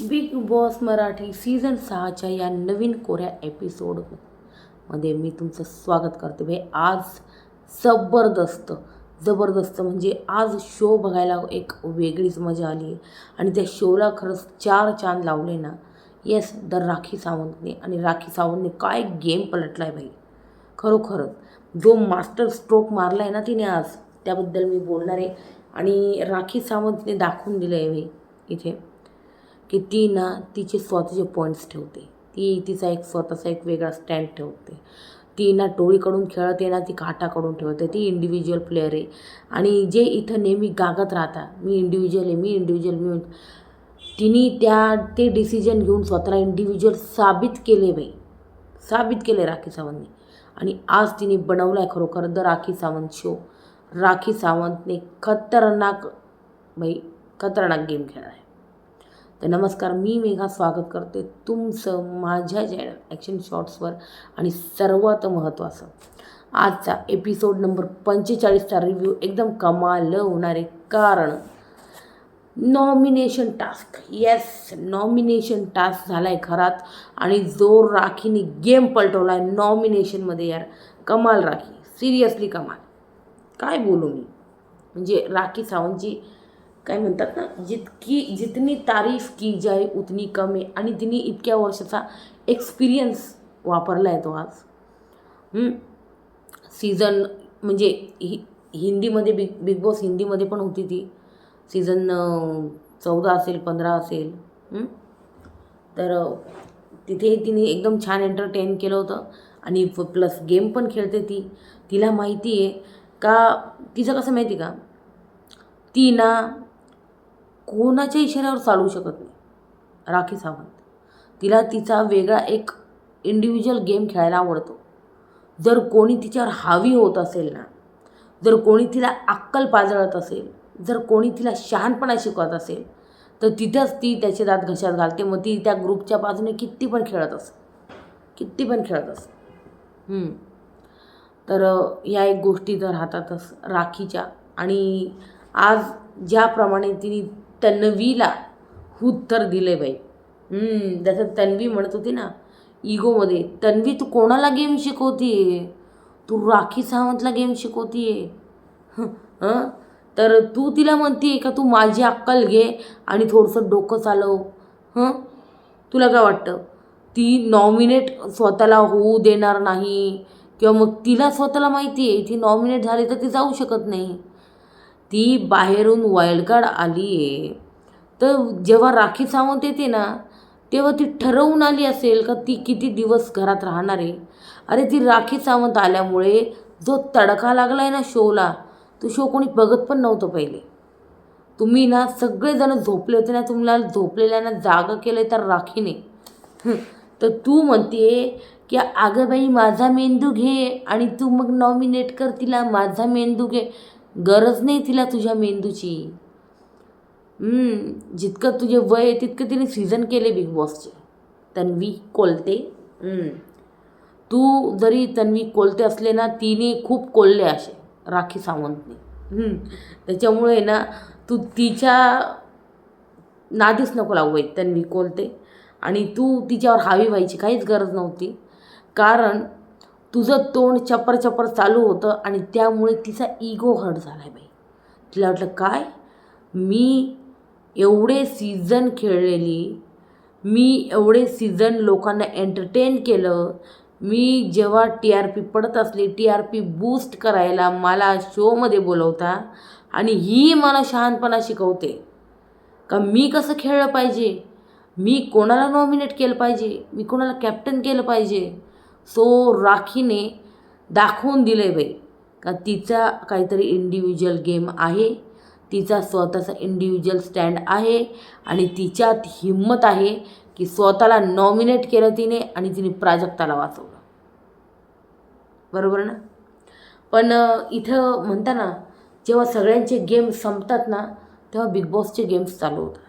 Big boss Marathi season 6च्या या नवीन कोऱ्या एपिसोडमध्ये मी तुमचं स्वागत करते. भाई आज जबरदस्त म्हणजे आज शो बघायला एक वेगळीच मजा आली आहे. आणि त्या शोला खरंच 4 चांद लावले ना. येस, द राखी सावंतने. आणि राखी सावंतने काय गेम पलटला आहे भाई. खरोखरच जो मास्टर स्ट्रोक मारला आहे ना तिने आज, त्याबद्दल मी बोलणार आहे. आणि राखी सावंतने दाखवून दिलं आहे भाई इथे की ती ना तिचे स्वतःचे पॉईंट्स ठेवते. ती तिचा एक स्वतःचा एक वेगळा स्टँड ठेवते. ती ना टोळीकडून खेळते ना ती काठाकडून ठेवते. ती इंडिव्हिज्युअल प्लेअर आहे. आणि जे इथं नेहमी गागत राहता मी इंडिव्हिज्युअल तिने ते डिसिजन घेऊन स्वतःला इंडिव्हिज्युअल साबित केले राखी सावंतने. आणि आज तिने बनवला आहे खरोखर द राखी सावंत शो. राखी सावंतने खतरनाक गेम खेळला आहे. तर नमस्कार, मी मेघा स्वागत करते तुमचं माझ्या चॅनल ॲक्शन शॉर्ट्सवर. आणि सर्वात महत्त्वाचं, आजचा एपिसोड नंबर 45चा रिव्ह्यू एकदम कमाल होणार आहे. कारण नॉमिनेशन टास्क झाला आहे खरात. आणि जो राखीने गेम पलटवला आहे नॉमिनेशनमध्ये, यार कमाल राखी, सिरियसली कमाल. काय बोलू मी, म्हणजे राखी सावंतची काय म्हणतात ना, जितनी तारीफ की जाए उतनी कम आहे. आणि तिने इतक्या वर्षाचा एक्सपिरियन्स वापरला आहे तो आज. सीझन म्हणजे हिंदीमध्ये बिग बॉस हिंदीमध्ये पण होती ती. सीझन 14 असेल 15 असेल. तर तिथे तिने एकदम छान एंटरटेन केलं होतं. आणि प्लस गेम पण खेळते ती. तिला माहिती आहे का, तिचं कसं माहिती का, ती ना कोणाच्या इशाऱ्यावर चालू शकत नाही राखी सावंत. तिला तिचा वेगळा एक इंडिव्हिज्युअल गेम खेळायला आवडतो. जर कोणी तिच्यावर हावी होत असेल ना, जर कोणी तिला अक्कल पाजळत असेल, जर कोणी तिला शहाणपणा शिकवत असेल, तर तिथंच ती त्याचे दात घशात घालते. मग ती त्या ग्रुपच्या बाजूने किती पण खेळत असे. तर या एक गोष्टी तर राहतातच राखीच्या. आणि आज ज्याप्रमाणे तिने तन्वीला उत्तर दिले बाई. जसं तन्वी म्हणत होती ना इगोमध्ये, तन्वी तू कोणाला गेम शिकवतीये? तू राखी सावंतला गेम शिकवतीये. तर तू तिला म्हणतीये का तू माझी अक्कल घे आणि थोडंसं डोकं चालव. तुला काय वाटतं, ती नॉमिनेट स्वतःला होऊ देणार नाही? किंवा मग तिला स्वतःला माहिती आहे ती नॉमिनेट झाली तर ती जाऊ शकत नाही. ती बाहेरून वाईल्ड कार्ड आली आहे. तर जेव्हा राखी सावंत येते ना, तेव्हा ती ठरवून आली असेल का ती किती दिवस घरात राहणार आहे. अरे ती राखी सावंत आल्यामुळे जो तडका लागला आहे ना शोला, तो शो कोणी बघत पण नव्हतं पहिले. तुम्ही ना सगळेजण झोपले होते ना, तुम्हाला झोपलेल्यांना जागं केलं तर राखीने. तर तू म्हणते की अगं बाई माझा मेंदू घे आणि तू मग नॉमिनेट कर तिला. माझा मेंदू घे, गरज नाही तिला तुझ्या मेंदूची. जितकं तुझे वय आहे तितकं तिने सीझन केले बिग बॉसचे. तन्वी कोलते, तू जरी तन्वी कोलते असले ना, तिने खूप कोल्ले असे राखी सावंतने. त्याच्यामुळे ना तू तिच्या नादीच नको लागू आहे तन्वी कोलते. आणि तू तिच्यावर हावी व्हायची काहीच गरज नव्हती. कारण तुझं तोंड चपर चालू होतं आणि त्यामुळे तिचा इगो हर्ट झाला आहे बाई. तिला वाटलं काय, मी एवढे सीझन खेळलेली, मी एवढे सीझन लोकांना एंटरटेन केलं, मी जेव्हा TRP पडत असली, TRP बूस्ट करायला मला शोमध्ये बोलवता आणि ही मला शहाणपणा शिकवते का मी कसं खेळलं पाहिजे, मी कोणाला नॉमिनेट केलं पाहिजे, मी कोणाला कॅप्टन केलं पाहिजे. सो राखीने दाखवून दिलं आहे बाई का तिचा काहीतरी इंडिव्हिज्युअल गेम आहे, तिचा स्वतःचा इंडिव्हिज्युअल स्टँड आहे. आणि तिच्यात हिंमत आहे की स्वतःला नॉमिनेट केलं तिने आणि तिने प्राजक्ताला वाचवलं. बरोबर ना. पण इथं म्हणता ना, जेव्हा सगळ्यांचे गेम संपतात ना, तेव्हा बिग बॉसचे गेम्स चालू होतात.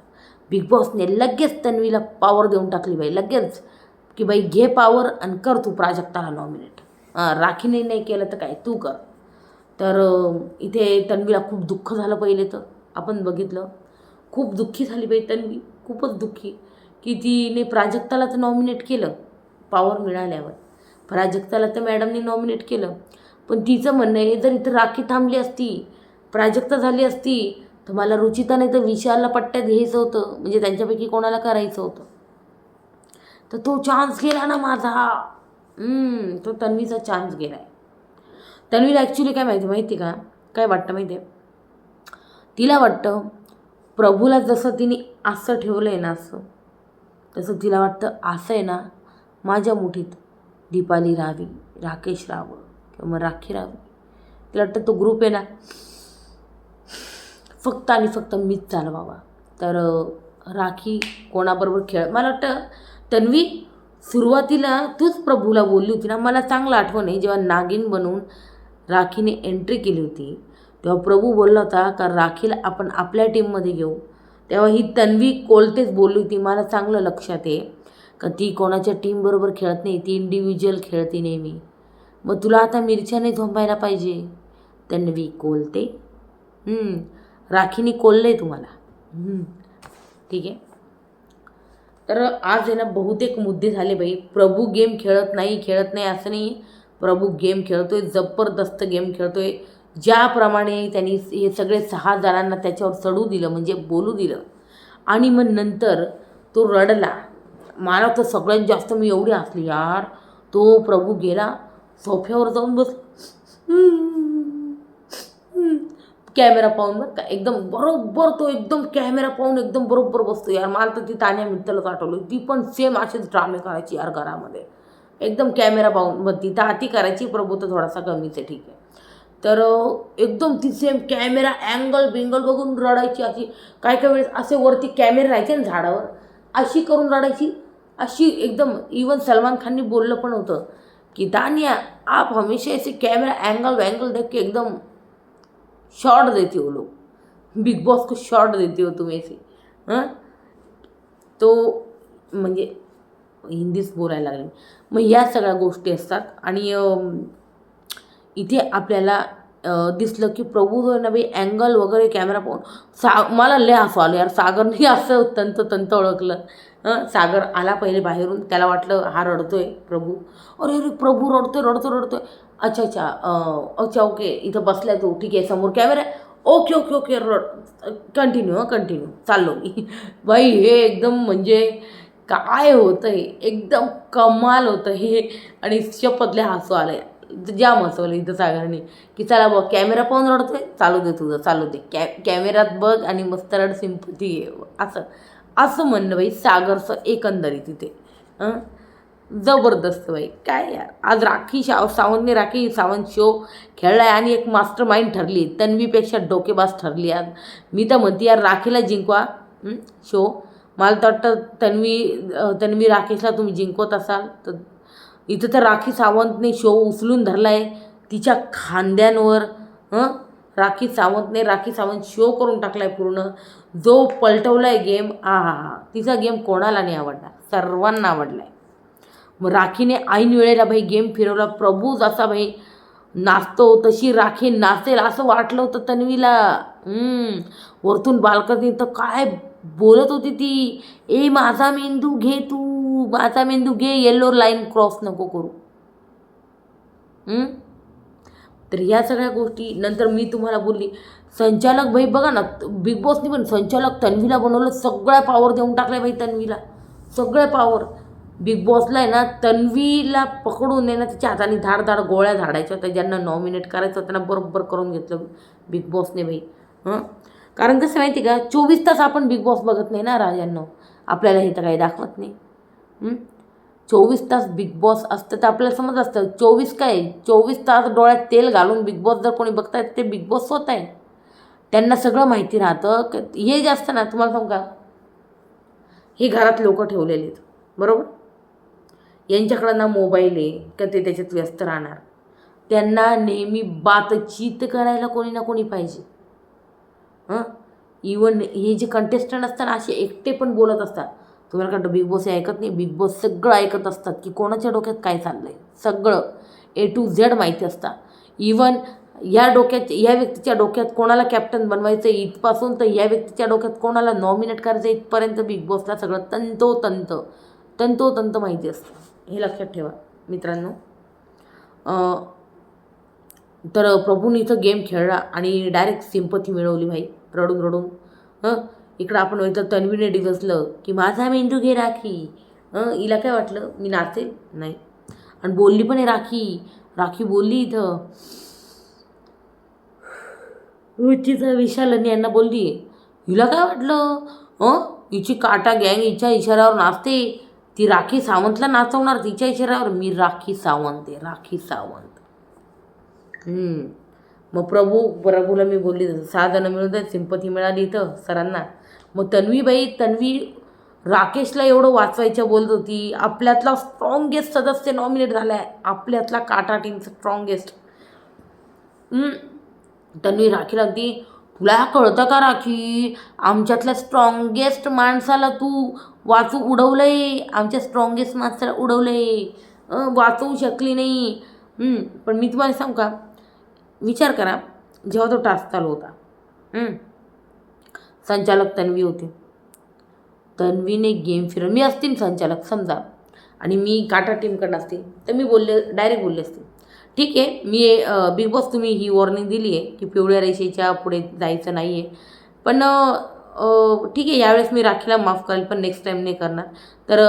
बिग बॉसने लगेच तन्वीला पॉवर देऊन टाकली बाई, लगेच की बाई घे पॉवर आणि कर तू प्राजक्ताला नॉमिनेट. राखीने नाही केलं तर काय तू कर. तर इथे तन्वीला खूप दुःख झालं. पहिले तर आपण बघितलं, खूप दुःखी झाली बाई तन्वी, खूपच दुःखी की तिने प्राजक्तालाच नॉमिनेट केलं पॉवर मिळाल्यावर. प्राजक्ताला तर मॅडमनी नॉमिनेट केलं, पण तिचं म्हणणं आहे जर इथं राखी थांबली असती, प्राजक्ता झाली असती, तर मला रुचिता नाही तर विशालला पट्ट्यात घ्यायचं होतं, म्हणजे त्यांच्यापैकी कोणाला करायचं होतं. तर तो चान्स गेला ना माझा. तो तन्वीचा चान्स गेला आहे. तन्वीला ॲक्च्युली काय माहिती का, काय वाटतं माहिती आहे, तिला वाटतं प्रभूला जसं तिने असं ठेवलं आहे ना, असं तसं तिला वाटतं असं आहे ना माझ्या मुठीत दीपाली राहावी, राकेश राहावं किंवा मग राखी राहावी. तिला वाटतं तो ग्रुप आहे ना फक्त आणि फक्त मीच चालवावा. तर राखी कोणाबरोबर मला वाटतं तन्वी सुरुवातीला तूच प्रभूला बोलली होती ना, मला चांगलं आठवण आहे जेव्हा नागिन बनवून राखीने एंट्री केली होती तेव्हा प्रभू बोलला होता का राखीला आपण आपल्या टीममध्ये घेऊ. तेव्हा ही तन्वी कोलतेच बोलली होती, मला चांगलं लक्षात आहे का ती कोणाच्या टीमबरोबर खेळत नाही, ती इंडिव्हिज्युअल खेळते नेहमी. मग तुला आता मिरच्याने झोंबायला पाहिजे तन्वी कोलते. राखीने कोल्लंय तुम्हाला. ठीक आहे. तर आज आहे ना बहुतेक मुद्दे झाले बाई. प्रभू गेम खेळत नाही असं नाही. प्रभू गेम खेळतोय, जबरदस्त गेम खेळतोय. ज्याप्रमाणे त्यांनी हे सगळे 6 जणांना त्याच्यावर चढू दिलं, म्हणजे बोलू दिलं, आणि मग नंतर तो रडला. मला तर सगळ्यात जास्त मी एवढी हसली यार. तो प्रभू गेला सोफ्यावर जाऊन बस, कॅमेरा पाहून बरं का, एकदम बरोबर तो एकदम कॅमेरा पाहून एकदम बरोबर बसतो यार. मला तर ती तान्या मित्तलच आठवली, ती पण सेम असेच ड्रामे करायची यार घरामध्ये, एकदम कॅमेरा पाहून. मग ती तर करायची, प्रभू तर थोडासा कमीच आहे, ठीक आहे. तर एकदम ती सेम कॅमेरा अँगल बिंगल बघून रडायची अशी. काय काय वेळेस असे वरती कॅमेरे राहायचे ना झाडावर, अशी करून रडायची अशी एकदम. इवन सलमान खाननी बोललं पण होतं की तानिया आप हमेशा ऐसे कॅमेरा अँगल देख के एकदम शॉर्ट देते हो लोग, बिग बॉस को शॉर्ट देते हो तुम ऐसे. तो म्हणजे हिंदीच बोलायला लागले. मग ह्या सगळ्या गोष्टी असतात. आणि इथे आपल्याला दिसलं की प्रभू जो आहे ना बाई अँगल वगैरे कॅमेरा पाहून मला लय हसू आलं यार. सागरने असं तंत ओळखलं. सागर आला पहिले बाहेरून, त्याला वाटलं हा रडतोय प्रभू. अरे प्रभू रडतोय. अच्छा ओके, इथं बसलाय तो, ठीक आहे, समोर कॅमेरा, ओके कंटिन्यू चाललो मी. बाई हे एकदम म्हणजे काय होतं हे, एकदम कमाल होतं हे. आणि शपथले हसू आलं, जाम हसवलं इथं सागरने की चला बघ कॅमेरा पाहून रडतोय, चालू दे तुझं, चालू दे, कॅमेऱ्यात बघ आणि मस्त रड, सिंपती आहे असं म्हणणं बाई सागरचं एकंदरीत तिथे. जबरदस्त बाई. काय यार, आज राखी सावंत शो खेळलाय आणि एक मास्टर माइंड ठरली, तन्वीपेक्षा डोकेबाज ठरली आज. मी तर म्हणते यार राखीला जिंकवा शो. मला तर वाटतं तन्वी राकेशला तुम्ही जिंकवत असाल तर. इथं तर राखी सावंतने शो उचलून धरला आहे तिच्या खांद्यांवर. राखी सावंत शो करून टाकला आहे पूर्ण. जो पलटवला आहे गेम, तिचा गेम कोणाला नाही आवडणार, सर्वांना आवडला आहे. मग राखीने ऐन वेळेला भाई गेम फिरवला. प्रभू जसा भाई नाचतो तशी राखी नाचेल असं वाटलं होतं तन्वीला. वरतून बाल्कनी तर काय बोलत होती ती, ए माझा मेंदू घे तू, माझा मेंदू घे, येल्लो लाईन क्रॉस नको करू. तर ह्या सगळ्या गोष्टी नंतर मी तुम्हाला बोलली. संचालक भाई बघा ना, बिग बॉसनी पण संचालक तन्वीला बनवलं, सगळ्या पावर देऊन टाकल्या भाई तन्वीला, सगळ्या पावर. बिग बॉसला आहे ना तन्वीला पकडून आहे ना तिच्या हाताने धाड गोळ्या झाडायच्या होत्या. ज्यांना नॉमिनेट करायचं त्यांना बरोबर करून घेतलं बिग बॉसने भाई. कारण कसं माहिती का, 24 तास आपण बिग बॉस बघत नाही ना राजांनो, आपल्याला हे तर काही दाखवत नाही. 24 तास बिग बॉस असतं तर आपल्याला समज असतं 24 तास डोळ्यात तेल घालून बिग बॉस जर कोणी बघतायत ते बिग बॉस स्वत आहे. त्यांना सगळं माहिती राहतं. हे जे असतं ना, तुम्हाला सांगू का, हे घरात लोक ठेवलेले आहेत बरोबर, यांच्याकडं ना मोबाईल आहे का ते त्याच्यात व्यस्त राहणार. त्यांना नेहमी बातचीत करायला कोणी ना कोणी पाहिजे. इवन हे जे कंटेस्टंट असतात ना असे एकटे पण बोलत असतात. तुम्हाला वाटतं बिग बॉस हे ऐकत नाही, बिग बॉस सगळं ऐकत असतात की कोणाच्या डोक्यात काय चाललं आहे, सगळं A to Z माहिती असतं. इवन या व्यक्तीच्या डोक्यात कोणाला कॅप्टन बनवायचं इथपासून तर या व्यक्तीच्या डोक्यात कोणाला नॉमिनेट करायचं इथपर्यंत बिग बॉसला सगळं तंतोतंत माहिती असतं, हे लक्षात ठेवा मित्रांनो. तर प्रभूने इथं गेम खेळला आणि डायरेक्ट सिंपथी मिळवली भाई, रडून. इकडं आपण इथं तन्वीने डिवसलं की माझा मेंदू घे राखी. हिला काय वाटलं मी नाचेल? नाही. आणि बोलली पण आहे राखी बोलली इथं, रुचीचं विशाल आणि यांना बोलली. हिला काय वाटलं हिची काटा गँग हिच्या इशाऱ्यावर नाचते, ती राखी सावंतला नाचवणार तिच्या इशाऱ्यावर. मी राखी सावंत आहे, राखी सावंत. मग प्रभूला मी बोलली 6 जण मिळून जाईल, सिंपथी मिळाली इथं सरांना. मग तन्वी राकेशला एवढं वाचवायचं बोलत होती. आपल्यातला स्ट्रॉंगेस्ट सदस्य नॉमिनेट झाला आहे, आपल्यातला काटा टीमचा स्ट्रॉंगेस्ट. तन्वी राखीला अगदी, तुला कळतं का राखी, आमच्यातल्या स्ट्रॉंगेस्ट माणसाला तू उडवलंय, आमच्या स्ट्रॉंगेस्ट माणसाला उडवलंय, वाचवू शकली नाही. पण मी तुम्हाला सांगू का, विचार करा जेव्हा तो टास्क चालू होता, संचालक तन्वी होती. तन्वीने गेम फिरवून, मी असतील संचालक समजा आणि मी काटा टीमकडनं असते तर मी डायरेक्ट बोलले असते, ठीक आहे मी बिग बॉस तुम्ही ही वॉर्निंग दिली आहे की पिवळ्या रेषेच्या पुढे जायचं नाही आहे, पण ठीक आहे यावेळेस मी राखीला माफ करेल पण नेक्स्ट टाईम नाही करणार. तर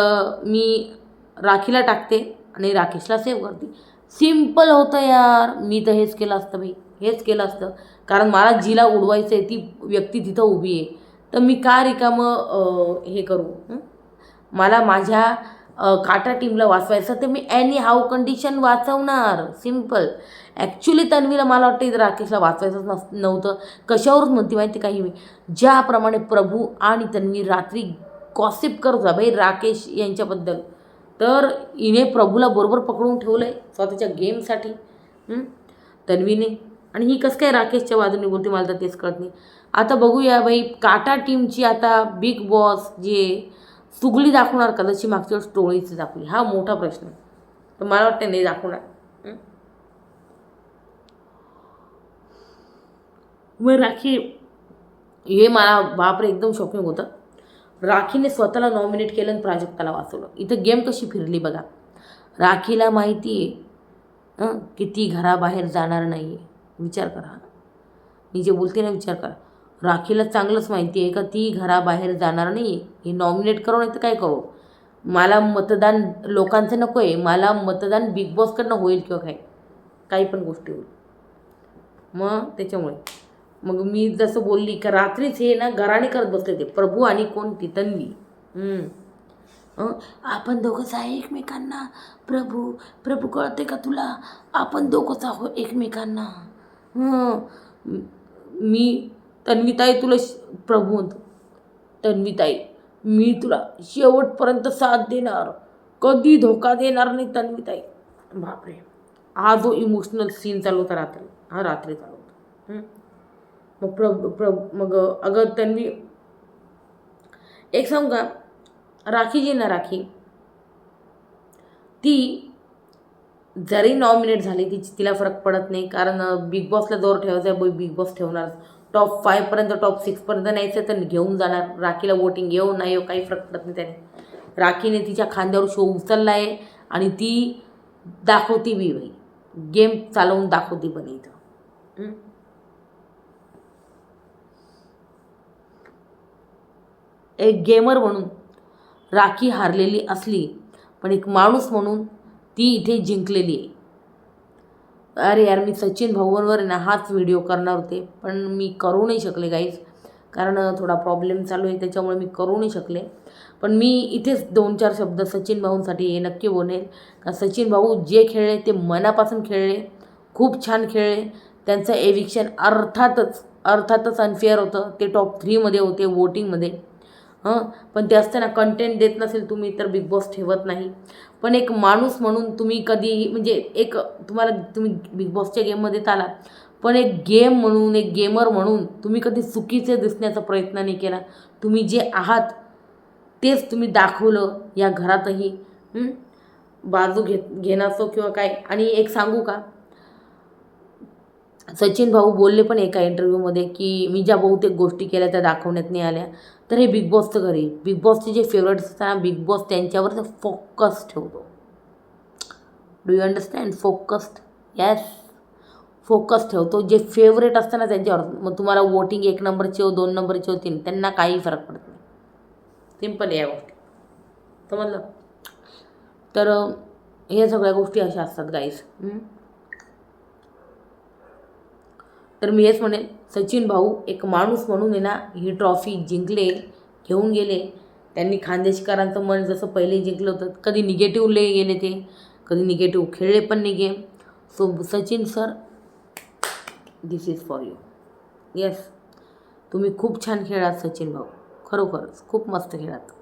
मी राखीला टाकते आणि राकेशला सेव्ह करते. सिम्पल होतं यार. मी तर हेच केलं असतं भाई, हेच केलं असतं. कारण मला जिला उडवायचं आहे ती व्यक्ती तिथं उभी आहे, तर मी का रिकामं हे करू. मला माझ्या काटा टीमला वाचवायचं तर मी एनी हाऊ कंडिशन वाचवणार, सिम्पल. ॲक्च्युली तन्वीला मला वाटतं इथं राकेशला वाचवायचंच नव्हतं. कशावरून म्हणते माहिती काही मी, ज्याप्रमाणे प्रभू आणि तन्वी रात्री गॉसिप करत होता भाई राकेश यांच्याबद्दल, तर हिने प्रभूला बरोबर पकडून ठेवलं आहे स्वतःच्या गेमसाठी तन्वीने. आणि ही कसं काय राकेशच्या बाजूने बोलते मला तर तेच कळत नाही. आता बघूया बाई काटा टीमची आता बिग बॉस जे सुगली दाखवणार का, जशी मागच्या वेळेस टोळीची दाखवली, हा मोठा प्रश्न आहे. तर मला वाटतं नाही दाखवणार. मग राखी, हे मला बापरे एकदम शॉकिंग होतं. राखीने स्वतःला नॉमिनेट केलं आणि प्राजक्ताला वाचवलं. इथं गेम कशी फिरली बघा. राखीला माहिती आहे की ती घराबाहेर जाणार नाही आहे. विचार करा, मी जे बोलते ना विचार करा. राखीला चांगलंच माहिती आहे का ती घराबाहेर जाणार नाही. हे नॉमिनेट करू नाही तर काय करू, मला मतदान लोकांचं नको आहे, मला मतदान बिग बॉसकडनं होईल किंवा काही पण गोष्टी होईल. मग त्याच्यामुळे मग मी जसं बोलली का रात्रीच हे ना घराणे करत बसले ते प्रभू आणि कोणती तन्वी. आपण दोघंच आहे एकमेकांना, प्रभू कळते का तुला, आपण दोघंच आहो एकमेकांना. मी तन्वीताई तुला प्रभू म्हणतो, तन्वीताई मी तुला शेवटपर्यंत साथ देणार, कधी धोका देणार नाही तन्वीताई. बापरे, हा जो इमोशनल सीन चालू होता रात्री चालू होता. मग अगं तन्वी, एक सांगू का, राखी जी ना राखी ती जरी नॉमिनेट झाली तिला फरक पडत नाही, कारण बिग बॉसला जोर ठेवायचा आहे, बिग बॉस ठेवणार. टॉप 5पर्यंत टॉप 6पर्यंत न्यायचं तर घेऊन जाणार. राखीला वोटिंग येऊ नाही येऊ काही फरक पडत नाही त्याने. राखीने तिच्या खांद्यावर शो उचलला आहे आणि ती दाखवती बी बाई, गेम चालवून दाखवती पण इथं. एक गेमर म्हणून राखी हारलेली असली पण एक माणूस म्हणून ती इथे जिंकलेली आहे. अरे यार, मी सचिन भाऊंवर ना हाच व्हिडिओ करणार होते पण मी करू नाही शकले गाईज, कारण थोडा प्रॉब्लेम चालू आहे त्याच्यामुळे मी करू नाही शकले. पण मी इथेच 2-4 शब्द सचिन भाऊंसाठी हे नक्की बोलेल का सचिन भाऊ जे खेळले ते मनापासून खेळले, खूप छान खेळले. त्यांचं एविक्शन अर्थातच अनफेअर होतं. ते टॉप 3मध्ये होते वोटिंगमध्ये. पण ते असताना कंटेंट देत नसेल तुम्ही तर बिग बॉस ठेवत नाही. पण एक माणूस म्हणून तुम्ही कधीही म्हणजे तुम्ही बिग बॉसच्या गेममध्ये आला, पण एक गेम म्हणून एक गेमर म्हणून तुम्ही कधी चुकीचे दिसण्याचा प्रयत्न नाही केला. तुम्ही जे आहात तेच तुम्ही दाखवलं या घरातही. बाजू घेणं असो किंवा काय. आणि एक सांगू का, सचिन भाऊ बोलले पण एका इंटरव्ह्यूमध्ये की मी ज्या बहुतेक गोष्टी केल्या त्या दाखवण्यात नाही आल्या. तर हे बिग बॉसचं घरी, बिग बॉसचे जे फेवरेट्स असतात बिग बॉस त्यांच्यावर फोकस ठेवतो. Do you understand? Focused. Yes, focus ठेवतो. जे फेवरेट असतं ना त्यांच्यावर. मग तुम्हाला वोटिंग 1 नंबरची हो, 2 नंबरची हो, 3, त्यांना काही फरक पडत नाही. सिम्पल आहे या गोष्टी. समजलं? तर हे सगळ्या गोष्टी अशा असतात गाईस. तर मी हेच म्हणेन, सचिन भाऊ एक माणूस म्हणून आहे ना ही ट्रॉफी जिंकले, घेऊन गेले. त्यांनी खानदेशकरांचं मन जसं पहिले जिंकलं होतं, कधी निगेटिव्ह गेले ते, कधी निगेटिव्ह खेळले पण नाही game. So Sachin sir, this is for you. Yes, तुम्ही खूप छान खेळात सचिन भाऊ, खरोखरच खूप मस्त खेळात.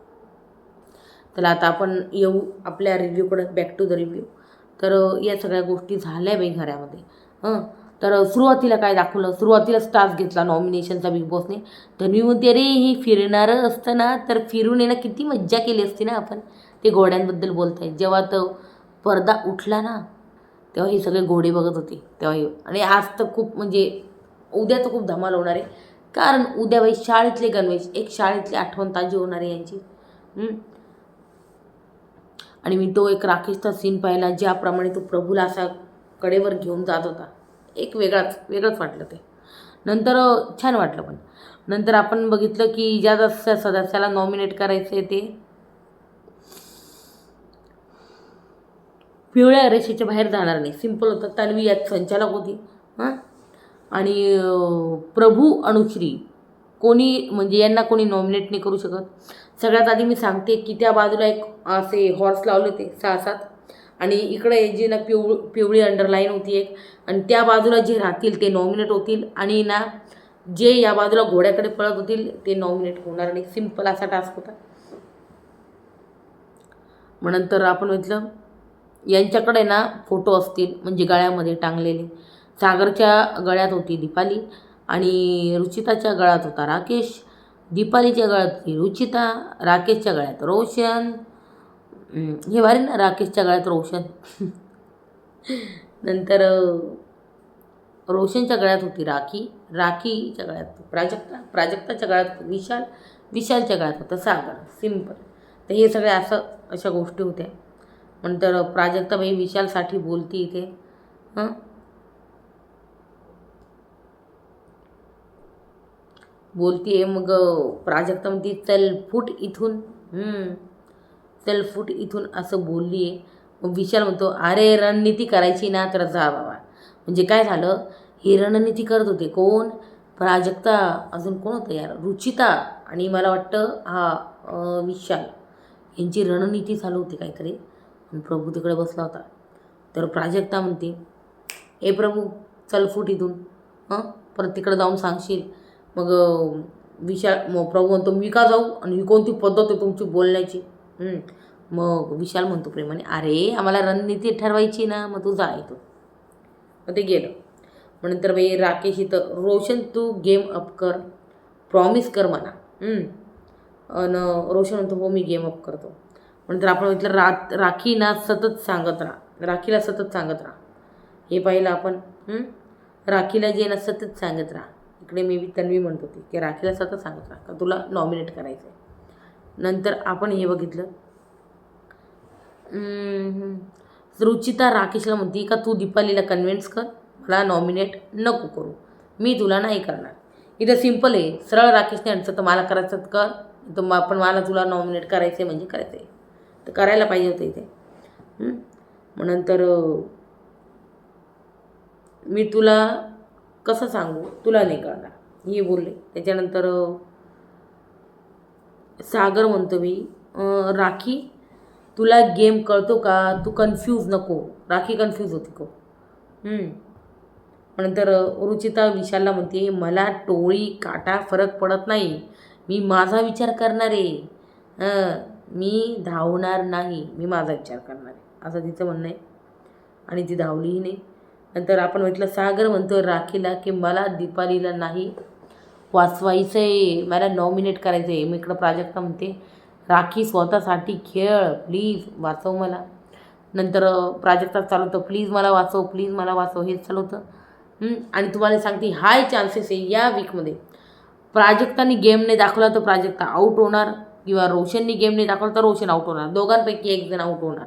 तर आता आपण येऊ आपल्या रिव्ह्यूकडे, बॅक टू द रिव्ह्यू. तर या सगळ्या गोष्टी झाल्या बाई घरामध्ये. तर सुरुवातीला काय दाखवलं, सुरुवातीलाच टास्क घेतला नॉमिनेशनचा बिग बॉसने. तर मी म्हणते अरे हे फिरणारं असतं ना तर फिरून येणं किती मज्जा केली असती ना आपण. ते घोड्यांबद्दल बोलताय, जेव्हा तो पडदा उठला ना तेव्हा हे सगळे घोडे बघत होते तेव्हा. आणि आज तर खूप म्हणजे उद्या तर खूप धमाल होणार आहे. कारण उद्या बाई शाळेतले गणवेश, एक शाळेतली आठवण ताजी होणार आहे यांची. आणि मी तो एक राकेशचा सीन पाहिला, ज्याप्रमाणे तो प्रभूला असा कडेवर घेऊन जात होता. एक वेगळंच वाटलं ते. नंतर छान वाटलं. पण नंतर आपण बघितलं की ज्या सदस्याला नॉमिनेट करायचं आहे ते पिवळ्या रेषेच्या बाहेर जाणार नाही. सिम्पल होतं. तन्वी यात संचालक होती. आणि प्रभू अनुश्री कोणी म्हणजे यांना कोणी नॉमिनेट नाही करू शकत. सगळ्यात आधी मी सांगते की त्या बाजूला एक असे हॉर्स लावले होते 6-7, आणि इकडे जी ना पिवळी अंडरलाईन होती एक, आणि त्या बाजूला जे राहतील ते नॉमिनेट होतील, आणि ना जे या बाजूला घोड्याकडे पळत होतील ते नॉमिनेट होणार नाही. सिम्पल असा टास्क होता. मग नंतर आपण म्हटलं यांच्याकडे ना फोटो असतील म्हणजे गळ्यामध्ये टांगलेले. सागरच्या गळ्यात होती दीपाली, आणि रुचिताच्या गळ्यात होता राकेश. दीपालीच्या गळ्यात होती रुचिता, राकेशच्या गळ्यात रोशन. हे भारी ना, राकेशच्या गळ्यात रोशन. नंतर रोशनच्या गळ्यात होती राखी, राखीच्या गळ्यात प्राजक्ता, प्राजक्ताच्या गळ्यात विशाल, विशालच्या गळ्यात होतं सागर. सिम्पल. तर हे सगळे अशा गोष्टी होत्या. नंतर प्राजक्ताबाई विशालसाठी बोलती इथे. बोलतीये. मग प्राजक्ता म्हणती चल फुट इथून, चल फुट इथून असं बोलली आहे. मग विशाल म्हणतो अरे रणनीती करायची ना तर जा बाबा. म्हणजे काय झालं, ही रणनीती करत होते कोण, प्राजक्ता, अजून कोण होतं यार, रुचिता, आणि मला वाटतं विशाल, यांची रणनीती चालू होती काहीतरी. आणि प्रभू तिकडे बसला होता. तर प्राजक्ता म्हणते ए प्रभू चल फुट इथून, परत तिकडे जाऊन सांगशील. मग मग प्रभू म्हणतो मी का जाऊ, आणि ही कोणती पद्धत आहे तुमची बोलण्याची. मग विशाल म्हणतो प्रेमाने अरे आम्हाला रणनीती ठरवायची ना, मग तू जा इथून. मग ते गेलं. मग नंतर बाई राकेश इथं, रोशन तू गेम अप कर, प्रॉमिस कर मला. आणि रोशन म्हणतो हो मी गेम अप करतो. नंतर आपण म्हटलं राखी ना सतत सांगत राहा, राखीला सतत सांगत राहा. हे पाहिलं आपण. राखीला जे ना सतत सांगत राहा. इकडे मी तन्वी म्हणत होती की राखीला सतत सांगत राहा का तुला नॉमिनेट करायचं आहे. नंतर आपण हे बघितलं, रुचिता राकेशला म्हणते का तू दीपालीला कन्व्हिन्स कर, मला नॉमिनेट नको करू, मी तुला नाही करणार. इथं सिम्पल आहे, सरळ राकेशने आणचं तर मला करायचं कर, तर पण मला तुला नॉमिनेट करायचं आहे म्हणजे करायचं आहे, तर करायला पाहिजे होतं इथे. मग नंतर मी तुला कसं सांगू, तुला नाही करणार, हे बोलले. त्याच्यानंतर सागर म्हणतो मी राखी तुला गेम कळतो का, तू कन्फ्यूज नको. राखी कन्फ्यूज होती को. नंतर रुचिता विशालला म्हणते मला टोळी काटा फरक पडत नाही, मी माझा विचार करणार आहे, मी धावणार नाही, मी माझा विचार करणार आहे, असं तिचं म्हणणं आहे. आणि ती धावलीही नाही. नंतर आपण म्हटलं सागर म्हणतो राखीला की मला दीपालीला नाही वाचवायचं आहे, मला नॉमिनेट करायचं आहे. मी इकडं प्राजक्ता म्हणते राखी स्वतःसाठी खेळ, प्लीज वाचव मला. नंतर प्राजक्ता चालवतं प्लीज मला वाचव, प्लीज मला वाचव, हेच चालवतं. आणि तुम्हाला सांगते हाय चान्सेस आहे या वीकमध्ये प्राजक्ताने गेम नाही दाखवला तर प्राजक्ता आऊट होणार, किंवा रोशननी गेम नाही दाखवला तर रोशन आऊट होणार. दोघांपैकी एक जण आऊट होणार,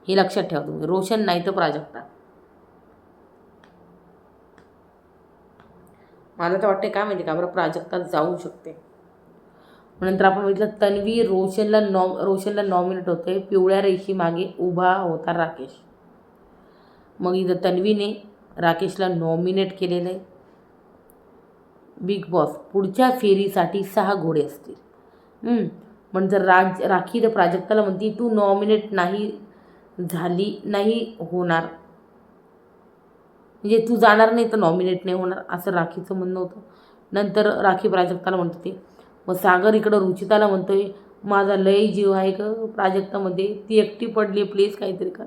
हे लक्षात ठेवा तुम्ही. रोशन नाही तर प्राजक्ता. मला तर वाटते काय माहिती का बरं, प्राजक्ता जाऊ शकते. नंतर आपण बघितलं तन्वी रोशनला नॉमिनेट होते. पिवळ्या रेशी मागे उभा होता राकेश. मग इथं तन्वीने राकेशला नॉमिनेट केलेलं आहे. बिग बॉस पुढच्या फेरीसाठी 6 घोडे असतील. पण जर राखी तर प्राजक्ताला म्हणती तू नॉमिनेट नाही होणार, म्हणजे तू जाणार नाही तर नॉमिनेट नाही होणार, असं राखीचं म्हणणं होतं. नंतर राखी प्राजक्ताला म्हणते. मग सागर इकडं रुचिताला म्हणतोय माझा लय जीव आहे का प्राजक्तामध्ये, ती एकटी पडली, प्लीज काहीतरी कर.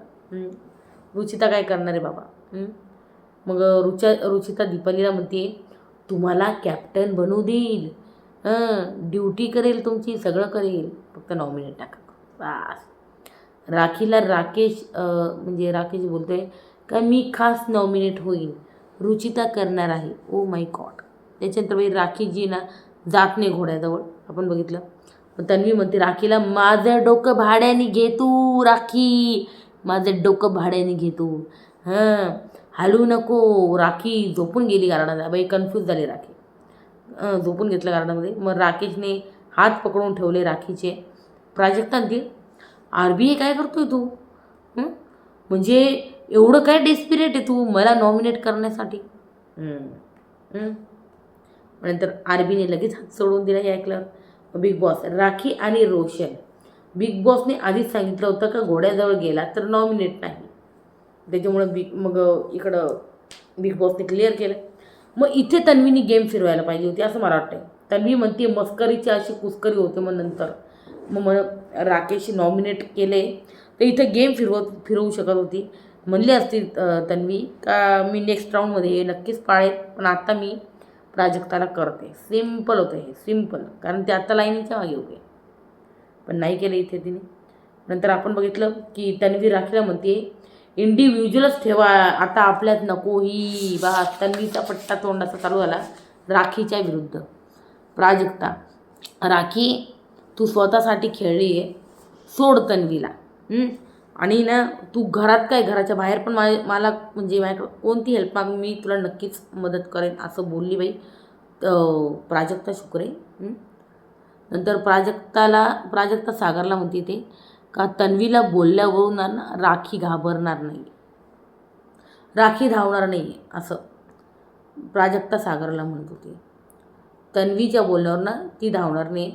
रुचिता काय करणार आहे बाबा. मग रुचिता दीपालीला म्हणते तुम्हाला कॅप्टन बनवू देईल, ड्युटी करेल तुमची, सगळं करेल, फक्त नॉमिनेट टाका बस. राखीला राकेश राकेश बोलतोय का मी खास नॉमिनेट होईल, रुचिता करणार आहे. Oh my God. त्याच्यानंतर राखीजी ना जात नाही घोड्याजवळ, आपण बघितलं. तन्वी म्हणते राखीला माझं डोकं भाड्याने घे तू, राखी माझं डोकं भाड्याने घे तू, हलू नको. राखी झोपून गेली गार्डनला. बाई कन्फ्यूज झाली राखी, झोपून घेतलं गार्डनमध्ये. मग राकेशने हात पकडून ठेवले राखीचे. प्राजक्ता ती RBA काय करतोय तू, म्हणजे एवढं काय डेस्पिरेट आहे तू मला नॉमिनेट करण्यासाठी. नंतर RBने लगेच हात सोडून दिला हे ऐकल्यावर. बिग बॉस राखी आणि रोशन. बिग बॉसने आधीच सांगितलं होतं का घोड्याजवळ गेला तर नॉमिनेट नाही, त्याच्यामुळं मग इकडं बिग बॉसने क्लिअर केलं. मग इथे तन्वीनी गेम फिरवायला पाहिजे होती असं मला वाटतं. तन्वी म्हणते मस्करीची अशी कुस्करी होते. मग नंतर मग राकेश नॉमिनेट केले तर इथे गेम फिरवू शकत होती. म्हणली असती तन्वी का मी नेक्स्ट राऊंडमध्ये हे नक्कीच पाळेल, पण आता मी प्राजक्ताला करते. सिम्पल होतं हे, सिम्पल, कारण ते आत्ता लाईनीच्या मागे उभे, पण नाही केलं इथे तिने. नंतर आपण बघितलं की तन्वी राखीला म्हणते इंडिव्हिज्युअलच ठेवा आता आपल्यात नको ही बा. तन्वीचा पट्टा तोंडाचा चालू झाला राखीच्या विरुद्ध. प्राजक्ता राखी तू स्वतःसाठी खेळली आहे, सोड तन्वीला. आणि ना तू घरात काय घराच्या बाहेर पण मला माझ्याकडं कोणती हेल्प माग मी तुला नक्कीच मदत करेन असं बोलली बाई प्राजक्ता शुक्रे. नंतर प्राजक्ता सागरला म्हणते ते का तन्वीला बोलल्यावरून ना राखी घाबरणार नाही, राखी धावणार नाही असं प्राजक्ता सागरला म्हणत होती. तन्वीच्या बोलण्यावर ना ती धावणार नाही.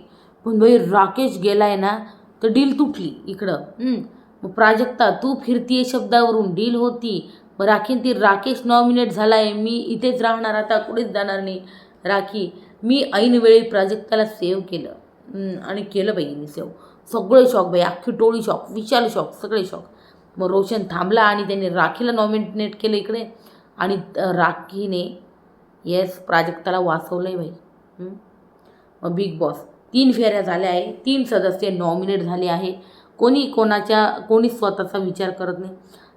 पण बाई राकेश गेलाय ना तर डील तुटली इकडं. मग प्राजक्ता तू फिरतीये शब्दावरून, डील होती. मग राखीन ती राकेश नॉमिनेट झाला आहे, मी इथेच राहणार आता कुठेच जाणार नाही. राखी मी ऐनवेळी प्राजक्ताला सेव्ह केलं आणि केलं बाई मी सेव्ह. सगळे शॉक बाई, अख्खी टोळी शॉक, विशाल शॉक, सगळे शॉक. मग रोशन थांबला आणि त्यांनी राखीला नॉमिनेट केलं इकडे, आणि राखीने येस प्राजक्ताला वाचवलं आहे बाई. मग बिग बॉस 3 फेऱ्या झाल्या आहे, 3 सदस्य नॉमिनेट झाले आहे. कोणी स्वतःचा विचार करत नाही.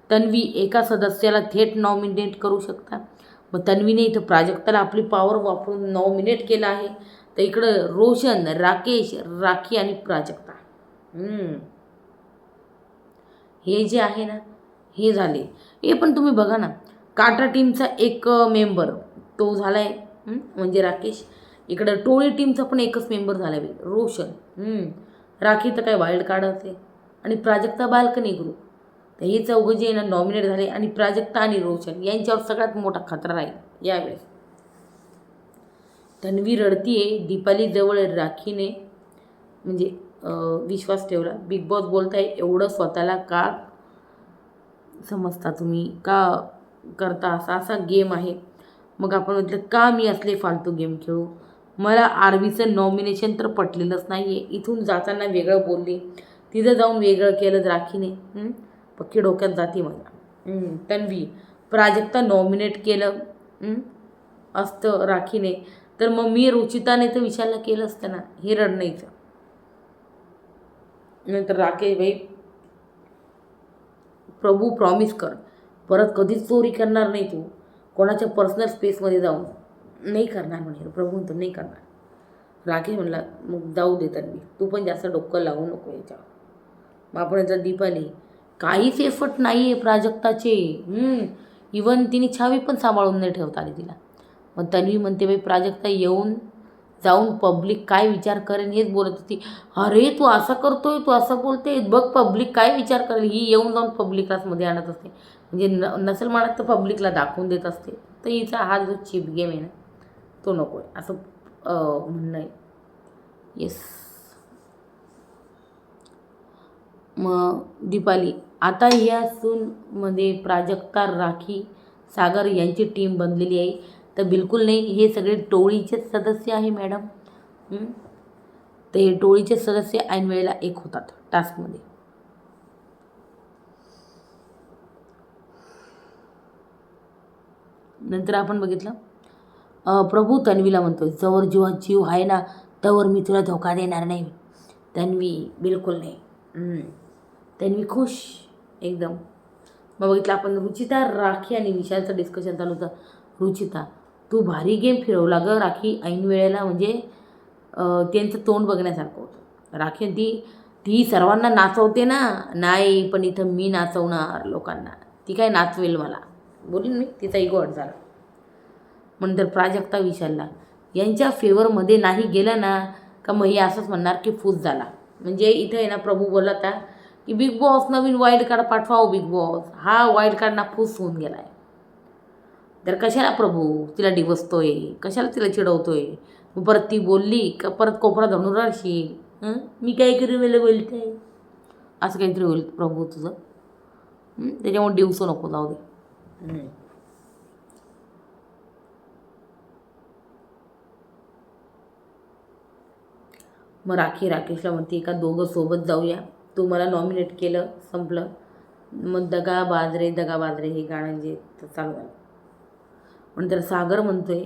तन्वी एका सदस्याला थेट नॉमिनेट करू शकता. मग तन्वीने इथं प्राजक्ताला आपली पॉवर वापरून नॉमिनेट केलं आहे. तर इकडं रोशन, राकेश, राखी आणि प्राजक्ता हे जे आहे ना हे झाले. हे पण तुम्ही बघा ना, काटा टीमचा एक मेंबर तो झाला आहे म्हणजे राकेश. इकडं टोळी टीमचा पण एकच मेंबर झाला आहे रोशन. राखी तर काय वाईल्ड कार्ड असेल आणि प्राजक्ता बाल्कनी ग्रुप. तर हे चौघं जे ना नॉमिनेट झाले, आणि प्राजक्ता आणि रोशन यांच्यावर सगळ्यात मोठा खतरा राहील यावेळेस. तन्वी रडतीये, दीपालीजवळ राखीने म्हणजे विश्वास ठेवला. बिग बॉस बोलताय एवढं स्वतःला का समजता तुम्ही, का करता असा गेम आहे. मग आपण म्हटलं का मी असले फालतू गेम खेळू, मला आरवीचं नॉमिनेशन तर पटलेलंच नाही आहे. इथून जाताना वेगळं बोलली, तिथं जाऊन वेगळं केलं राखीने. पक्की डोक्यात जाते मला. तन्वी प्राजक्ता नॉमिनेट केलं असतं राखीने तर मग मी रुचिताने तर विशालला केलं असतं ना, हे रडणीचं. नंतर राकेश भाई प्रभू प्रॉमिस कर परत कधीच चोरी करणार नाही तू, कोणाच्या पर्सनल स्पेसमध्ये जाऊन नाही करणार म्हणे. प्रभू म्हणतो नाही करणार. राकेश म्हणला मग जाऊ दे तन्वी, तू पण जास्त डोकं लावू नको याच्यावर. मग आपण याचा दीपाली काहीच एफर्ट नाही आहे प्राजक्ताचे. इवन तिने छावी पण सांभाळून नाही ठेवता आली तिला. मग तन्वी म्हणते बाई प्राजक्ता येऊन जाऊन पब्लिक काय विचार करेन हेच बोलत होती. अरे तू असं करतोय, तू असं बोलते, बघ पब्लिक काय विचार करेल. ही येऊन जाऊन पब्लिक क्लासमध्ये आणत असते. म्हणजे नसेल म्हणत तर पब्लिकला दाखवून देत असते. तर हिचा हा जो चिप गेम आहे ना तो नको आहे असं म्हणणं आहे. येस. मग दीपाली आता या सूनमध्ये प्राजक्ता, राखी, सागर यांची टीम बनलेली आहे. तर बिलकुल नाही, हे सगळे टोळीचेच सदस्य आहे मॅडम. तर हे टोळीचे सदस्य ऐन वेळेला एक होतात टास्कमध्ये. नंतर आपण बघितलं प्रभू तन्वीला म्हणतो जवळ जीवात जीव आहे ना तवर मी तुला धोका देणार नाही. तन्वी बिलकुल नाही. तन्वी खुश एकदम. मग बघितलं आपण रुचिता, राखी आणि विशालचं डिस्कशन चालू होतं. रुचिता तू भारी गेम फिरवला गं राखी ऐन वेळेला. म्हणजे त्यांचं तोंड बघण्यासारखं होतं. राखी ती सर्वांना नाचवते ना. नाही पण इथं मी नाचवणार लोकांना. ती काय नाचवेल मला बोलीन मी. तिचा इगो हट झाला. नंतर प्राजक्ता विशालला यांच्या फेवरमध्ये नाही गेलं ना का मग हे असंच म्हणणार की फूस झाला. म्हणजे इथं आहे ना प्रभू बोलला होता की बिग बॉस नवीन वाईल्ड कार्ड पाठवा. बिग बॉस हा वाईल्ड कार्ड ना फूस होऊन गेला आहे. तर कशाला प्रभू तिला डिवसतोय, कशाला तिला चिडवतोय. मग परत ती बोलली का परत कोपरा धरून राहशील. मी काय करू मला बोलते असं काहीतरी होईल प्रभू तुझं. त्याच्यामुळे डिवसू नको जाऊ दे. मग राखी राकेशला म्हणते का दोघं सोबत जाऊया, तू मला नॉमिनेट केलं संपलं. मग दगा बाजरे हे गाणं जे चालू आहे. नंतर सागर म्हणतोय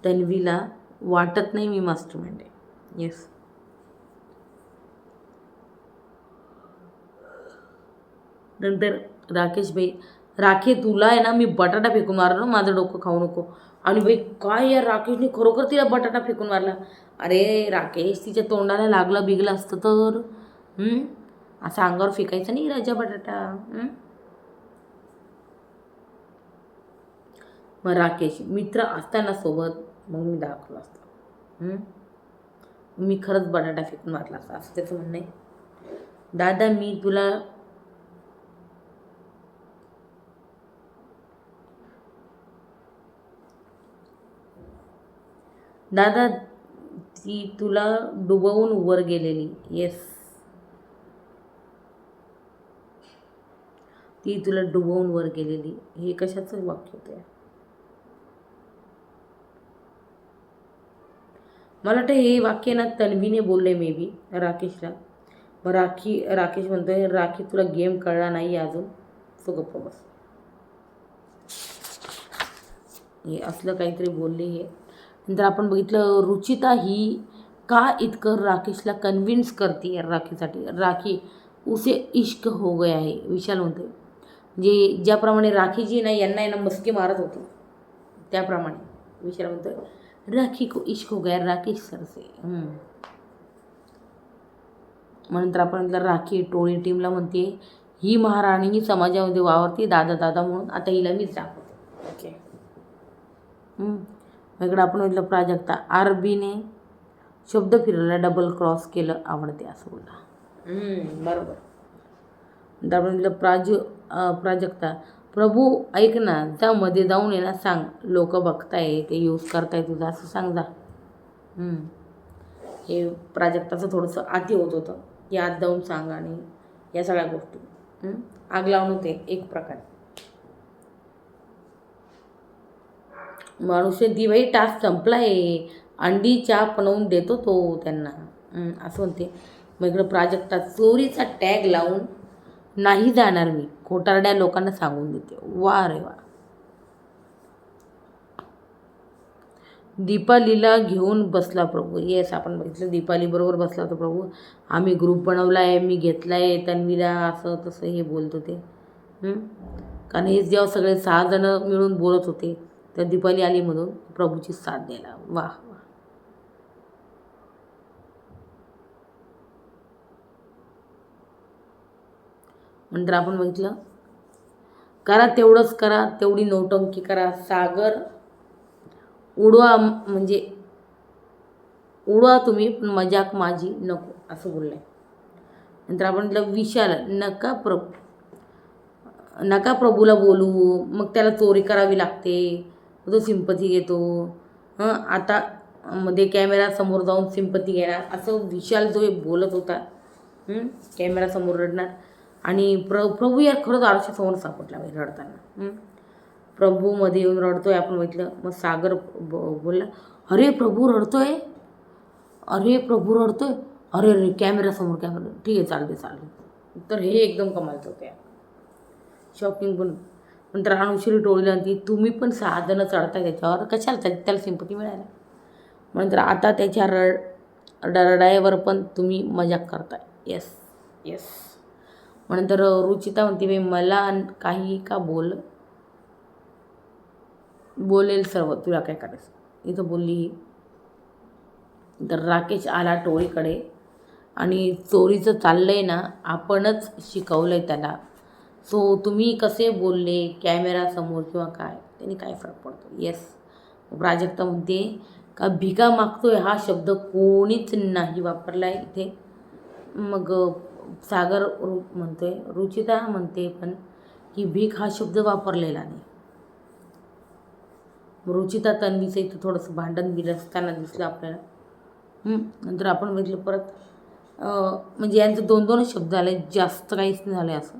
तन्वीला वाटत नाही मी मास्टरमाइंड आहे. येस. नंतर राकेश भाई राखे तुला आहे ना मी बटाटा फेकून मारलो, माझं डोकं खाऊ नको. आणि बाई काय या राकेशने खरोखर तिला बटाटा फेकून मारला. अरे राकेश तिच्या तोंडाला लागलं बिगलं असतं तर असं अंगावर फेकायचं नाही राजा बटाटा. मग राकेश मित्र असताना सोबत मग मी दाखवलं असतं. मी खरंच बटाटा फेकून मारला असता असं त्याचं म्हणणं आहे. दादा मी तुला दादा ती तुला डुबवून वर गेलेली. येस. ती तुला डुबवून वर गेलेली हे कशाचं वाक्य होतं. मला वाटतं हे वाक्य ना तन्वीने बोलले मे बी राकेशला. मग राकेश म्हणतोय राखी तुला गेम कळला नाही अजून, सो गप्प बस. हे असलं काहीतरी बोलले हे. नंतर आपण बघितलं रुचिता ही का इतकं राकेशला कन्व्हिन्स करते राखीसाठी. राखी उसे इश्क हो गया है विशाल म्हणतोय. म्हणजे ज्याप्रमाणे राखी जी ना यांना मस्की मारत होती त्याप्रमाणे विशाल म्हणतोय राखी को इश्क हो गया राकेश सर से. नंतर आपण राखी टोळी टीमला म्हणते ही महाराणी समाजामध्ये वावरते दादा म्हणून, आता हिला मीच दाखवते. ओके. इकडं आपण म्हटलं प्राजक्ता आरबीने शब्द फिरवला, डबल क्रॉस केलं आवडते असं बोलला. बरोबर. नंतर आपण म्हटलं प्राजक्ता प्रभू ऐक ना जा मध्ये जाऊन ये ना सांग लोक बघताय ते यूज करताय तुझं असं सांग जा. हे प्राजक्ताचं थोडंसं आती होत होतं की आत जाऊन सांग आणि या सगळ्या गोष्टी आग लावून होते एक प्रकारे. माणूसने ती बाई टास्क संपला आहे, अंडी चहा बनवून देतो तो त्यांना असं म्हणते. मग इकडं प्राजक्ता चोरीचा टॅग लावून नाही जाणार मी खोटारड्या लोकांना सांगून देते. वा रे वा. दीपालीला घेऊन बसला प्रभू. येस आपण बघितलं दीपाली बरोबर बसला होता प्रभू. आम्ही ग्रुप बनवला आहे, मी घेतला आहे तन्वीला असं तसं हे बोलत होते. कारण हे जेव्हा सगळे 6 जण मिळून बोलत होते तर दीपाली आली मधून प्रभूची साथ द्यायला. वाह वाह. नंतर आपण बघितलं करा तेवढंच करा, तेवढी नौटंकी करा, सागर उडवा, म्हणजे उडवा तुम्ही पण मजाक माझी नको, असं बोललंय. नंतर आपण म्हटलं विशाल नका प्रभूला बोलू, मग त्याला चोरी करावी लागते, तो सिंपती घेतो. आता मध्ये कॅमेरा समोर जाऊन सिंपती घेणार, असं विशाल जो बोलत होता. कॅमेरासमोर रडणार. आणि प्रभू यार खरंच आरशासमोर सापडला बाई रडताना. प्रभू मध्ये येऊन रडतोय आपण बघितलं. मग सागर बोलला, अरे प्रभू रडतोय, अरे प्रभू रडतोय, अरे अरे कॅमेरासमोर कॅमेरा, ठीक आहे चालते. तर हे एकदम कमालचं होतं, शॉकिंग. पण नंतर अनुश्री टोळीला ती, तुम्ही पण 6 जण चढताय त्याच्यावर, कशाला त्याला सिंपती मिळायला. नंतर आता त्याच्या रडायवर पण तुम्ही मजाक करताय. Yes yes. नंतर रुचिता म्हणते, बाई मला काही का बोलेल सर्व, तुला काय करायचं, इथं बोलली. तर राकेश आला टोळीकडे आणि चोरीचं चाललंय ना, आपणच शिकवलंय त्याला, सो तुम्ही कसे बोलले कॅमेरासमोर किंवा काय, त्याने काय फरक पडतो. येस. प्राजक्ता म्हणते का भिका मागतोय हा शब्द कोणीच नाही वापरला आहे इथे. मग सागर म्हणतोय, रुचिता म्हणते पण की भीक हा शब्द वापरलेला नाही. रुचिता तन्वीचं इथं थोडंसं भांडण बिरसताना दिसलं आपल्याला. नंतर आपण बघितलं परत म्हणजे यांचं 2-2 शब्द आले, जास्त काहीच नाही झालं असं.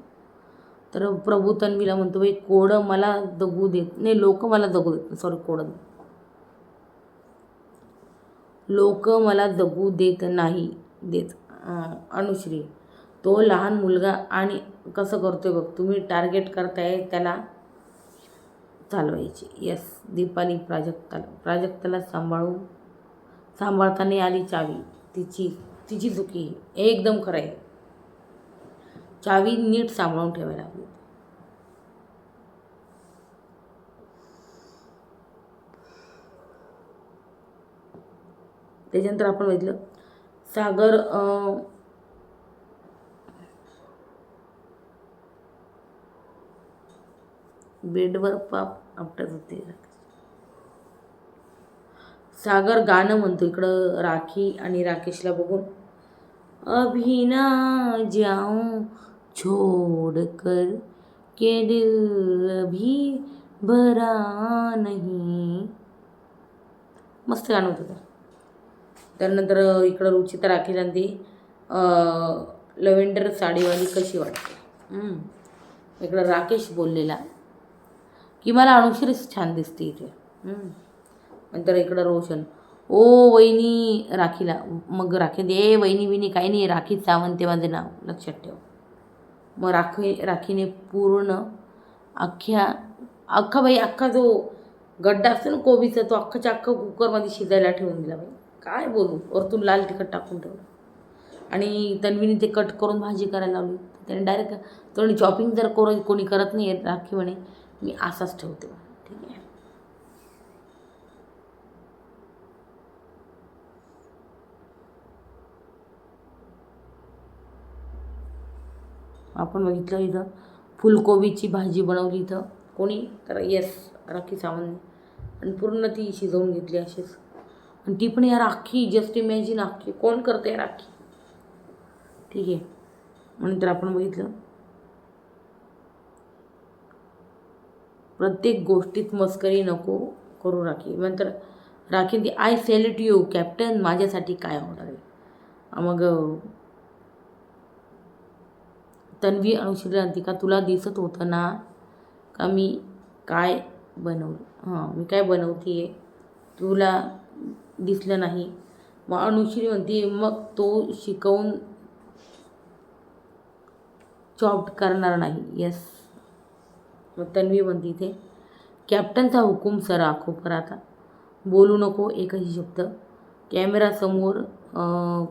तर प्रभू तन्वीला म्हणतो, बाई कोडं मला दगू देत नाही, लोक मला दगू देत नाही, सॉरी कोडं, लोक मला दगू देत नाही देत. अनुश्री, तो लहान मुलगा आणि कसं करतोय बघ, तुम्ही टार्गेट करताय त्याला चालवायची. येस. दीपाली प्राजक्ताला सांभाळता नाही आली चावी, तिची चुकी, एकदम खरं आहे. चावी नीट सांभाळून ठेवायला हवी. त्याच्यानंतर आपण बघितलं सागर बेडवर पाप आपटत होते. सागर गाणं म्हणतो इकडं राखी आणि राकेशला बघून, अभी ना जाऊं छोड़ कर के दिल अभी भरा नहीं, मस्त गाणं होतं. त्यानंतर इकडं रुचिता राखीला ती लव्हेंडर साडीवाली कशी वाटते. इकडं राकेश बोललेला की मला अनुश्रीच छान दिसते इथे. नंतर इकडं रोशन, ओ वहिनी राखीला, मग राखी दे वहिनी विनी काही नाही, राखी सावंत माझे नाव, लक्षात ठेव. मग राखीने पूर्ण अख्खा जो गड्डा असतो ना कोबीचा, तो अख्खाच्या अख्खा कुकरमध्ये शिजायला ठेवून दिला. बाई काय बोलू, वरतून लाल तिखट टाकून ठेवलं. आणि तन्वीने ते कट करून भाजी करायला लावली. त्याने डायरेक्ट तो चॉपिंग जर कोणी करत नाही राखी म्हणे, मी असाच ठेवते. ठीक आहे. आपण बघितलं इथं फुलकोबीची भाजी बनवली इथं कोणी, तर येस राखी सावंतने, आणि पूर्ण ती शिजवून घेतली अशीच. आणि ती पण या राखी, जस्ट इमॅजिन राखी कोण करते राखी. ठीक आहे. नंतर आपण बघितलं प्रत्येक गोष्टीत मस्करी नको करू राखी. नंतर राखी ती, आय सेल्यूट यू कॅप्टन, माझ्यासाठी काय ऑर्डर आहे. मग तन्वी अनुश्रीला म्हणते का तुला दिसत होतं ना का मी काय बनवलं, मी काय बनवते आहे तुला दिसलं नाही. मग अनुश्री म्हणते मग तो शिकवून चॉप्ड करणार नाही. येस. मग तन्वी म्हणते इथे कॅप्टनचा हुकूम सर आखो पर, आता बोलू नको एकही शब्द. कॅमेरासमोर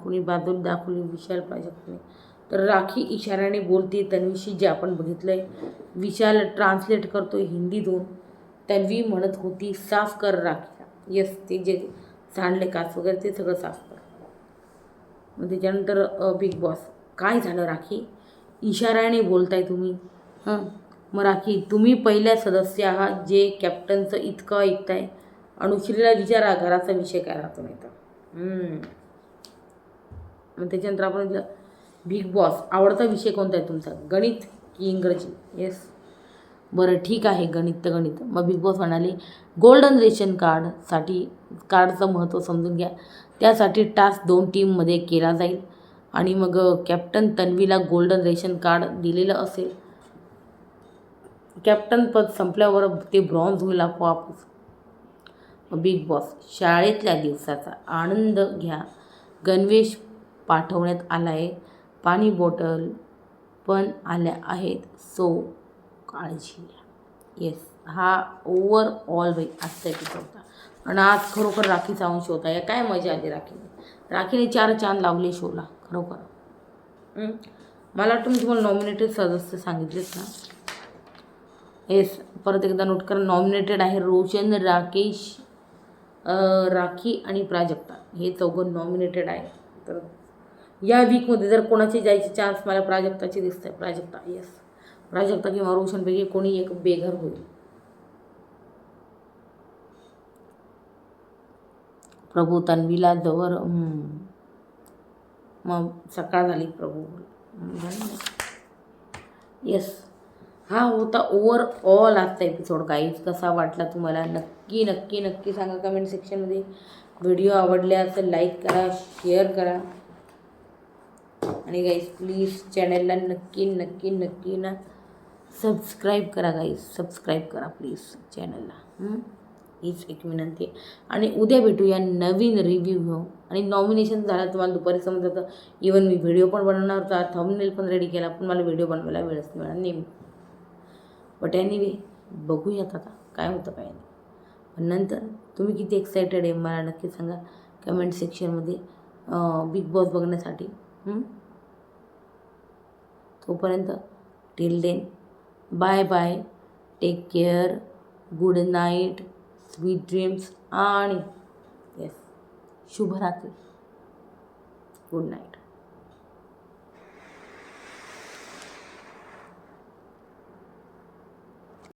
कुणी बाजूला दाखवली विशाल प्राजक्तने, तर राखी इशाऱ्याने बोलते तन्वीशी, जे आपण बघितलं आहे. विशाल ट्रान्सलेट करतो हिंदीतून तन्वी म्हणत होती साफ कर राखीला. येस, ते जे सांडले काच वगैरे ते सगळं साफ कर. मग त्याच्यानंतर बिग बॉस, काय झालं राखी, इशाऱ्याने बोलताय तुम्ही? हां, मग राखी तुम्ही पहिल्या सदस्य आहात जे कॅप्टनचं इतकं ऐकताय. अनुश्रीला विचारा घराचा विषय काय राहतो नाही तर. मग त्याच्यानंतर आपण बिग बॉस, आवडता विषय कोणता आहे तुमचा, गणित की इंग्रजी? येस, बरं ठीक आहे, गणित तर गणित. मग बिग बॉस म्हणाले गोल्डन रेशन कार्डसाठी कार्डचं महत्त्व समजून घ्या. त्यासाठी टास्क 2 टीममध्ये केला जाईल आणि मग कॅप्टन तन्वीला गोल्डन रेशन कार्ड दिलेलं असेल. कॅप्टन पद संपल्यावर ते ब्रॉन्झ होईल आपोआपच. बिग बॉस, शाळेतल्या दिवसाचा आनंद घ्या. गणवेश पाठवण्यात आला आहे, पाणी बॉटल पण आल्या आहेत, सो काळजी घ्या. येस, हा ओव्हरऑल बाई आजचा एपिसोड होता. आणि आज खरोखर राखीचा अंश होता. या काय मजा आली राखीने 4 चांद लावले शोला खरोखर. मला वाटतं मी तुम्हाला नॉमिनेटेड सदस्य सांगितलेच ना. येस, परत एकदा नोट करा, नॉमिनेटेड आहे रोशन, राकेश, राखी आणि प्राजक्ता. हे चौघं नॉमिनेटेड आहे. तर या वीकमध्ये जर कोणाचे जायचे चान्स मला प्राजक्ताचे दिसत आहे. प्राजक्ता, येस, प्राजक्ता किंवा रोशनपैकी कोणी एक बेघर होईल. प्रभू तन्वीला जवळ, मग सकाळ झाली प्रभू. येस, हा होता ओव्हरऑल आजचा एपिसोड. गाईज कसा वाटला तुम्हाला नक्की नक्की नक्की सांगा कमेंट सेक्शनमध्ये. व्हिडिओ आवडल्यास लाईक करा, शेअर करा आणि गाईज प्लीज चॅनलला नक्की नक्की नक्की ना सबस्क्राईब करा. गाईज सबस्क्राईब करा प्लीज चॅनलला, हीच एक विनंती आहे. आणि उद्या भेटूया नवीन रिव्ह्यू घेऊ. आणि नॉमिनेशन झालं तुम्हाला दुपारी समजतं. इवन मी व्हिडिओ पण बनवणार होता, थंबनेल पण रेडी केला, पण मला व्हिडिओ बनवायला वेळच मिळाला नेहमी. बट एनिवे बघूयात आता काय होतं काय नाही. पण नंतर तुम्ही किती एक्सायटेड आहे मला नक्की सांगा कमेंट सेक्शनमध्ये बिग बॉस बघण्यासाठी. तोपर्यंत till then bye bye, take care, good night, sweet dreams आणि येस शुभरात्री, गुड नाईट.